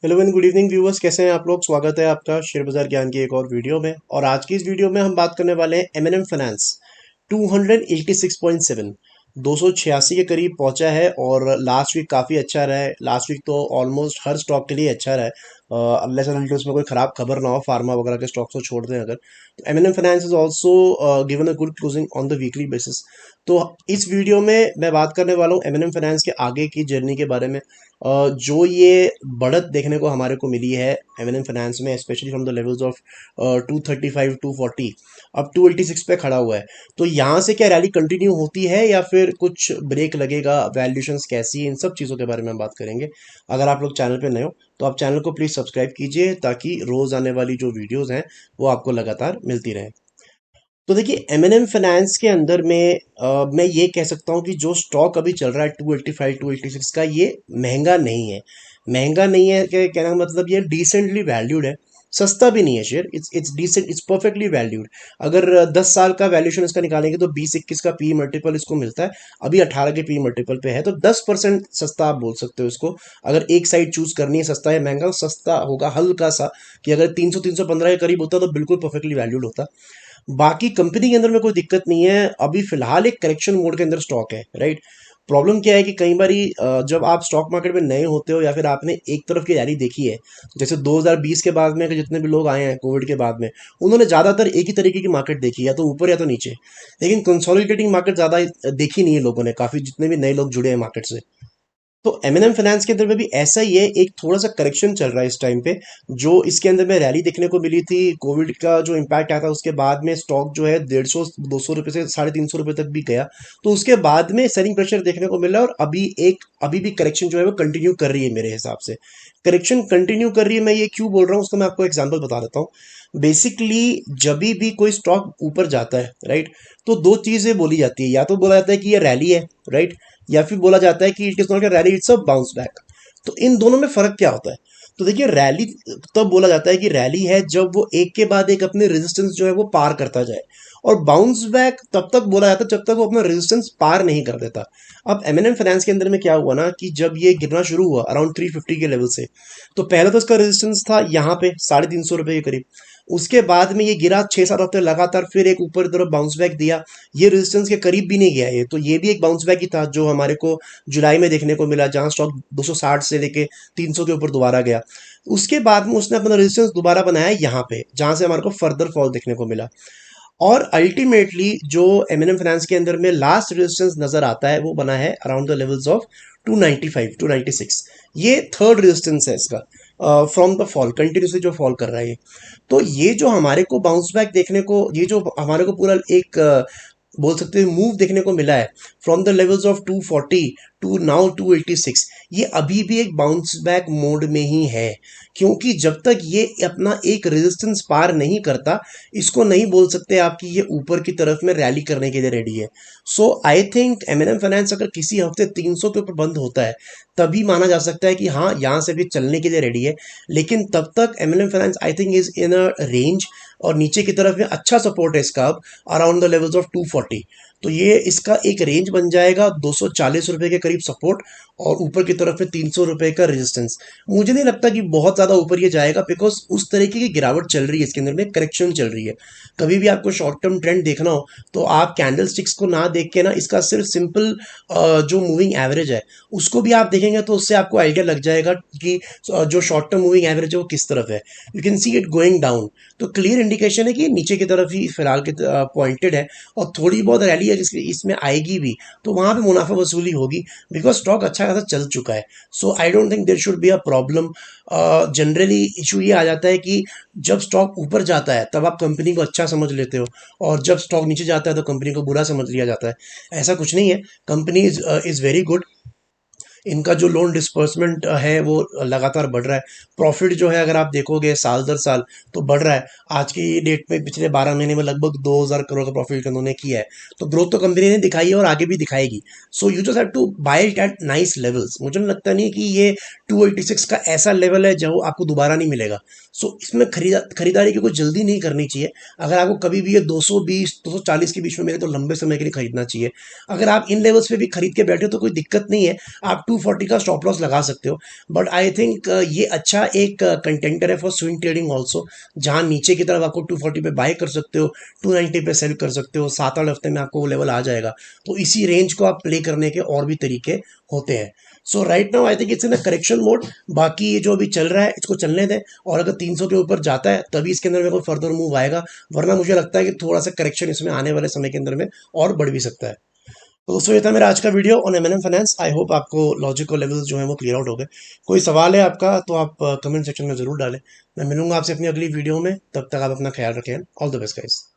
Hello and good evening viewers, कैसे हैं आप लोग। स्वागत है आपका शेयर बाजार ज्ञान की एक और वीडियो में। और आज की इस वीडियो में हम बात करने वाले हैं एमएनएम फाइनेंस 286.7 286 के करीब पहुंचा है। और लास्ट वीक काफ़ी अच्छा रहा है। लास्ट वीक तो ऑलमोस्ट हर स्टॉक के लिए अच्छा रहा है, अनलेस एंड उसमें कोई खराब खबर ना हो, फार्मा वगैरह के स्टॉक्स को छोड़ दें अगर। तो MNM Finance is also given a good closing on the weekly basis. तो इस वीडियो में मैं बात करने वाला हूँ एमएनएम फाइनेंस के आगे की जर्नी के बारे में। जो ये बढ़त देखने को हमारे को मिली है एमएनएम फाइनेंस में, specially from the levels of 235 240, अब 286 पे खड़ा हुआ है। तो यहाँ से क्या रैली कंटिन्यू होती है या फिर कुछ ब्रेक लगेगा, वैल्यूएशंस कैसी है, इन सब चीज़ों के बारे में हम बात करेंगे। अगर आप लोग चैनल पे नए हो तो आप चैनल को प्लीज़ सब्सक्राइब कीजिए, ताकि रोज़ आने वाली जो वीडियोज़ हैं वो आपको लगातार मिलती रहे। तो देखिए एमएनएम फाइनेंस के अंदर में मैं ये कह सकता हूँ कि जो स्टॉक अभी चल रहा है 285 286 का, ये महंगा नहीं है। महंगा नहीं है कहने का मतलब ये डिसेंटली वैल्यूड है। सस्ता भी नहीं है share, it's decent, it's perfectly valued. अगर 10 साल का वैल्यूएशन इसका निकालेंगे तो 20-21 का पी मल्टीपल इसको मिलता है। अभी 18 के पी मल्टीपल पे है, तो 10% सस्ता आप बोल सकते हो इसको। अगर एक साइड चूज करनी है सस्ता या महंगा, तो सस्ता होगा हल्का सा। कि अगर 300 315 के करीब होता तो बिल्कुल परफेक्टली वैल्यूड होता। बाकी कंपनी के अंदर में कोई दिक्कत नहीं है। अभी फिलहाल एक करेक्शन मोड के अंदर स्टॉक है, राइट। प्रॉब्लम क्या है कि कई बारी जब आप स्टॉक मार्केट में नए होते हो या फिर आपने एक तरफ की रैली देखी है, जैसे 2020 के बाद में जितने भी लोग आए हैं कोविड के बाद में, उन्होंने ज़्यादातर एक ही तरीके की मार्केट देखी है, या तो ऊपर या तो नीचे। लेकिन कंसोलिडेटिंग मार्केट ज़्यादा देखी नहीं है लोगों ने, काफ़ी जितने भी नए लोग जुड़े हैं मार्केट से। तो एमएनएम फाइनेंस के अंदर में भी ऐसा ही है, एक थोड़ा सा करेक्शन चल रहा है इस टाइम पे। जो इसके अंदर में रैली देखने को मिली थी, कोविड का जो इम्पैक्ट आया था उसके बाद में स्टॉक जो है 150-200 रुपये से 350 रुपये तक भी गया। तो उसके बाद में सेलिंग प्रेशर देखने को मिला, और अभी भी करेक्शन जो है वो कंटिन्यू कर रही है मेरे हिसाब से। करेक्शन कंटिन्यू कर रही है, मैं ये क्यों बोल रहा हूँ उसका मैं आपको एग्जाम्पल बता देता हूँ। बेसिकली जब भी कोई स्टॉक ऊपर जाता है, राइट, तो दो चीजें बोली जाती है। या तो बोला जाता है कि ये रैली है, राइट, या फिर बोला जाता है कि it is not a rally, it's a bounce back. तो इन दोनों में फर्क क्या होता है? तो देखिए रैली तब बोला जाता है कि रैली है जब वो एक के बाद एक अपने रेजिस्टेंस जो है वो पार करता जाए। और बाउंस बैक तब तक बोला जाता है जब तक वो अपना रेजिस्टेंस पार नहीं कर देता। अब एमएनएम फाइनेंस के अंदर में क्या हुआ ना, कि जब ये गिरना शुरू हुआ अराउंड 350 के लेवल से, तो पहले तो इसका रेजिस्टेंस था यहाँ पे 350 रुपए के करीब। उसके बाद में ये गिरा 6-7 हफ्ते लगातार, फिर एक ऊपर की तरफ बाउंस बैक दिया। ये रेजिस्टेंस के करीब भी नहीं गया ये, तो ये भी एक बाउंस बैक ही था जो हमारे को जुलाई में देखने को मिला, जहां स्टॉक 260 से लेके 300 के ऊपर दोबारा गया। उसके बाद में उसने अपना रेजिस्टेंस दोबारा बनाया यहाँ पे, जहां से हमारे को फर्दर फॉल देखने को मिला। और अल्टीमेटली जो एमएनएम फाइनेंस के अंदर में लास्ट रेजिस्टेंस नजर आता है वो बना है अराउंड द लेवल्स ऑफ 295 296। ये थर्ड रेजिस्टेंस है इसका फ्रॉम द फॉल, कंटिन्यूसली जो फॉल कर रहा है ये। तो ये जो हमारे को बाउंस बैक देखने को, ये जो हमारे को पूरा एक बोल सकते हैं मूव देखने को मिला है from the levels of 240 to now 286, ये अभी भी एक बाउंस बैक मोड में ही है। क्योंकि जब तक ये अपना एक रेजिस्टेंस पार नहीं करता, इसको नहीं बोल सकते आप कि ये ऊपर की तरफ में रैली करने के लिए रेडी है। So I think MNM finance अगर किसी हफ्ते 300 के ऊपर बंद होता है, तभी माना जा सकता है कि हाँ यहाँ से भी चलने के लिए रेडी है। लेकिन तब तक MNM Finance I think is in a range, और नीचे की तरफ में अच्छा सपोर्ट है इसका अब अराउंड द लेवल्स ऑफ 240। तो ये इसका एक रेंज बन जाएगा 240 रुपए के करीब सपोर्ट, और ऊपर की तरफ में 300 रुपए का रेजिस्टेंस। मुझे नहीं लगता कि बहुत ज़्यादा ऊपर ये जाएगा, बिकॉज उस तरीके की गिरावट चल रही है इसके अंदर में, करेक्शन चल रही है। कभी भी आपको शॉर्ट टर्म ट्रेंड देखना हो तो आप कैंडल स्टिक्स को ना देख के ना, इसका सिर्फ सिंपल जो मूविंग एवरेज है उसको भी आप देखेंगे तो उससे आपको आइडिया लग जाएगा कि जो शॉर्ट टर्म मूविंग एवरेज है वो किस तरफ है। You can see it going down. तो क्लियर इंडिकेशन है कि नीचे की तरफ ही फिलहाल के पॉइंटेड है, और थोड़ी बहुत रैली है जिसकी इसमें आएगी भी, तो वहां पे मुनाफा वसूली होगी, बिकॉज स्टॉक अच्छा खासा चल चुका है। So I don't think there should be a problem. Generally issue ये आ जाता है कि जब स्टॉक ऊपर जाता है तब आप कंपनी को अच्छा समझ लेते हो, और जब स्टॉक नीचे जाता है तो कंपनी को बुरा समझ लिया जाता है। ऐसा कुछ नहीं है, कंपनी इज वेरी गुड। इनका जो लोन डिस्पर्समेंट है वो लगातार बढ़ रहा है। प्रॉफिट जो है अगर आप देखोगे साल दर साल तो बढ़ रहा है। आज की डेट में पिछले 12 महीने में लगभग 2000 करोड़ का प्रॉफिट उन्होंने किया है। तो ग्रोथ तो कंपनी ने दिखाई है और आगे भी दिखाएगी। So you just have to buy it at nice levels. मुझे नहीं लगता नहीं कि ये 286 का ऐसा लेवल है जो आपको दोबारा नहीं मिलेगा। सो इसमें खरीदारी की कोई जल्दी नहीं करनी चाहिए। अगर आपको कभी भी ये 220 240 के बीच में मिले तो लंबे समय के लिए खरीदना चाहिए। अगर आप इन लेवल्स पे भी खरीद के बैठे हो तो कोई दिक्कत नहीं है। आप 240 का स्टॉप लॉस लगा सकते हो। बट आई थिंक ये अच्छा एक कंटेंटर है फॉर स्विंग ट्रेडिंग ऑल्सो, जहाँ नीचे की तरफ आपको 240 पे बाय कर सकते हो, 290 पे सेल कर सकते हो, 7-8 हफ्ते में आपको वो लेवल आ जाएगा। तो इसी रेंज को आप प्ले करने के और भी तरीके होते हैं। So right now I think it's in a correction mode. बाकी ये जो अभी चल रहा है इसको चलने दें, और अगर 300 के ऊपर जाता है तभी इसके अंदर में कोई फर्दर मूव आएगा, वरना मुझे लगता है कि थोड़ा सा करेक्शन इसमें आने वाले समय के अंदर में और बढ़ भी सकता है। तो दोस्तों ये था मेरा आज का video on MNM Finance. I hope आपको लॉजिक और लेवल्स जो है वो क्लियर आउट हो गए। कोई सवाल है आपका तो आप कमेंट सेक्शन में जरूर डालें। मैं मिलूंगा आपसे अपनी अगली वीडियो में, तब तक आप अपना ख्याल रखें। All the best guys.